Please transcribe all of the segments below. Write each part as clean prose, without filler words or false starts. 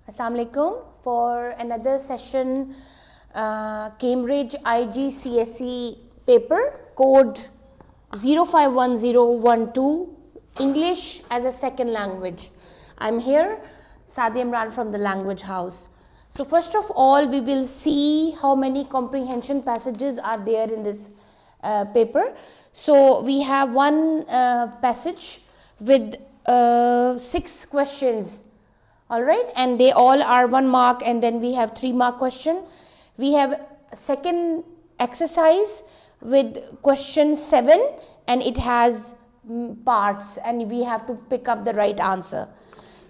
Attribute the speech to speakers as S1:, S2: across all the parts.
S1: Assalamu alaikum for another session, Cambridge IGCSE paper code 051012 English as a second language. I'm here, Sadi Imran from the Language House. So first of all, we will see how many comprehension passages are there in this paper. So we have one passage with 6 questions. Alright, and they all are 1 mark, and then we have 3 mark question. We have a second exercise with question 7, and it has parts, and we have to pick up the right answer.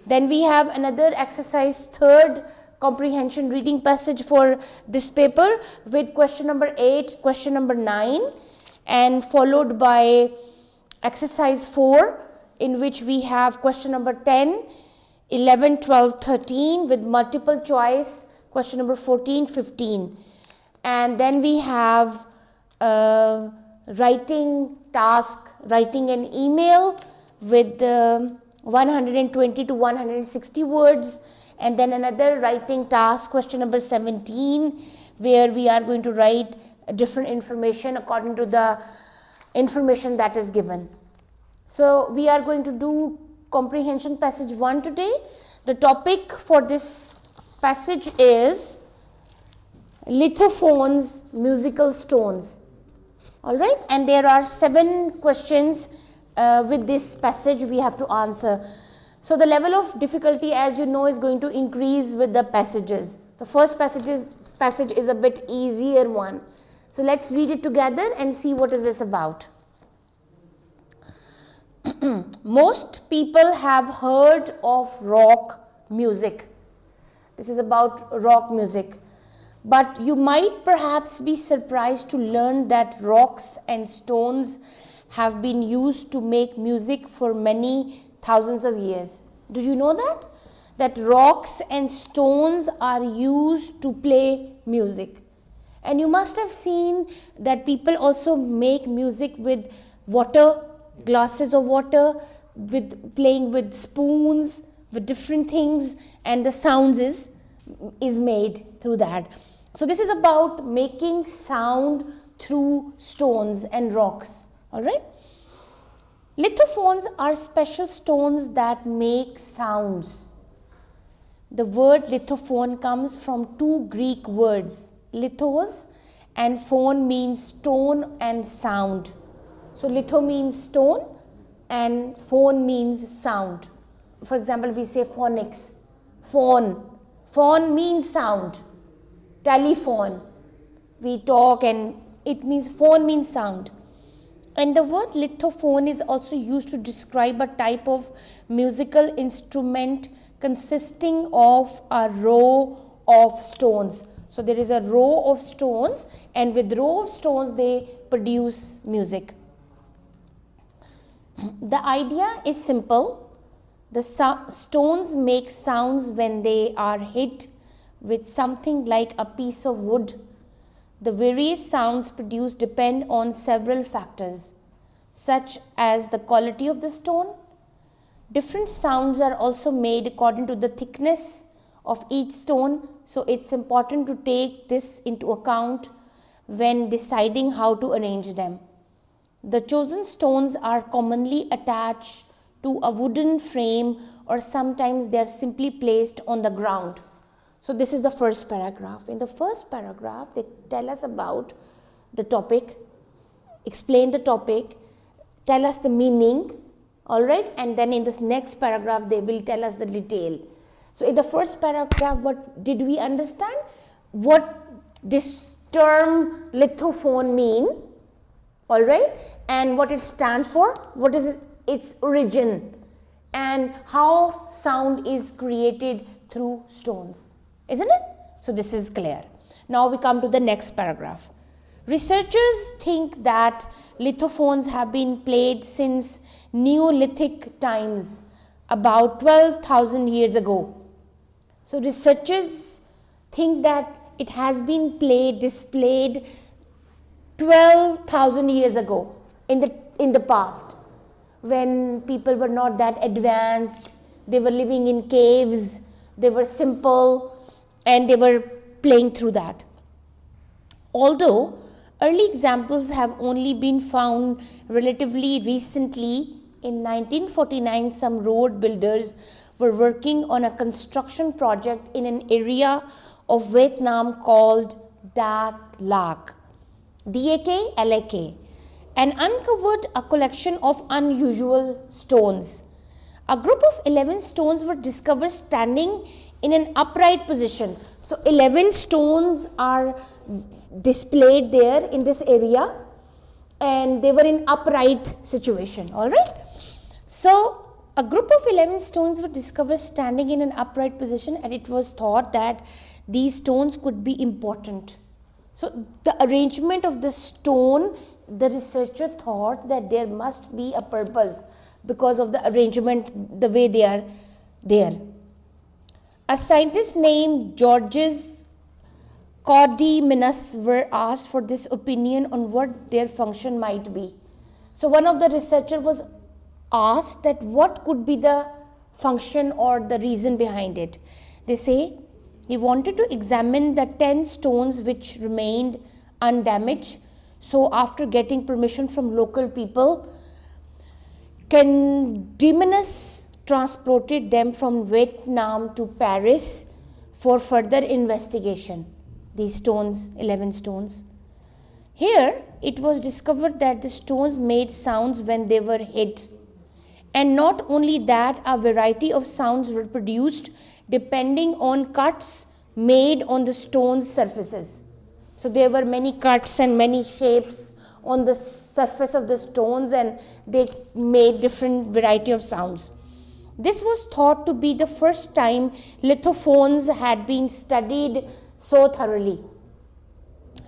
S1: Then we have another exercise, third comprehension reading passage for this paper with question number 8, question number 9, and followed by exercise 4, in which we have question number 10, 11, 12, 13 with multiple choice, question number 14, 15. And then we have writing task, writing an email with 120 to 160 words. And then another writing task, question number 17, where we are going to write different information according to the information that is given. So we are going to do comprehension passage 1 today. The topic for this passage is lithophones, musical stones. Alright, and there are 7 questions with this passage we have to answer. So the level of difficulty, as you know, is going to increase with the passages. The first passage is a bit easier one. So let's read it together and see what is this about. Most people have heard of rock music. This is about rock music. But you might perhaps be surprised to learn that rocks and stones have been used to make music for many thousands of years. Do you know that? That rocks and stones are used to play music. And you must have seen that people also make music with water, glasses of water, with playing with spoons, with different things, and the sounds is made through that. So this is about making sound through stones and rocks. All right. Lithophones are special stones that make sounds. The word lithophone comes from 2 Greek words, lithos, and phone means stone and sound. So litho means stone and phone means sound. For example, we say phonics, phone. Phone means sound. Telephone, we talk, and it means phone means sound. And the word lithophone is also used to describe a type of musical instrument consisting of a row of stones. So there is a row of stones, and with row of stones they produce music. The idea is simple. The stones make sounds when they are hit with something like a piece of wood. The various sounds produced depend on several factors, such as the quality of the stone. Different sounds are also made according to the thickness of each stone, so it's important to take this into account when deciding how to arrange them. The chosen stones are commonly attached to a wooden frame, or sometimes they are simply placed on the ground. So this is the first paragraph. In the first paragraph, they tell us about the topic, explain the topic, tell us the meaning, all right, and then in this next paragraph, they will tell us the detail. So in the first paragraph, what did we understand? What this term lithophone mean, all right, and what it stands for, what is its origin, and how sound is created through stones. Isn't it? So this is clear. Now we come to the next paragraph. Researchers think that lithophones have been played since Neolithic times, about 12,000 years ago. So researchers think that it has been displayed 12,000 years ago in the past, when people were not that advanced. They were living in caves they were simple, and they were playing through that. Although early examples have only been found relatively recently, in 1949 some road builders were working on a construction project in an area of Vietnam called Dak Lak, Dak, and uncovered a collection of unusual stones. A group of 11 stones were discovered standing in an upright position. So 11 stones are displayed there in this area, and they were in upright situation. All right. So a group of 11 stones were discovered standing in an upright position, and it was thought that these stones could be important. So the arrangement of the stone, the researcher thought that there must be a purpose because of the arrangement, the way they are there. A scientist named Georges Caudy-Minus were asked for this opinion on what their function might be. So one of the researchers was asked that what could be the function or the reason behind it. They say he wanted to examine the 10 stones which remained undamaged. So after getting permission from local people, Caudy-Minus transported them from Vietnam to Paris for further investigation. These stones, 11 stones. Here it was discovered that the stones made sounds when they were hit. And not only that, a variety of sounds were produced depending on cuts made on the stone's surfaces. So there were many cuts and many shapes on the surface of the stones, and they made different variety of sounds. This was thought to be the first time lithophones had been studied so thoroughly.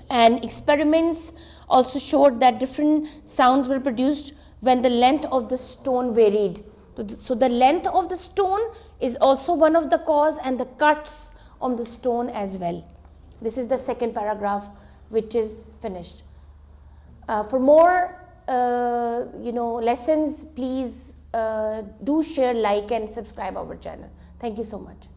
S1: And experiments also showed that different sounds were produced when the length of the stone varied. So the length of the stone is also one of the cause, and the cuts on the stone as well. This is the second paragraph, which is finished. For more lessons, please do share, like and subscribe our channel. Thank you so much.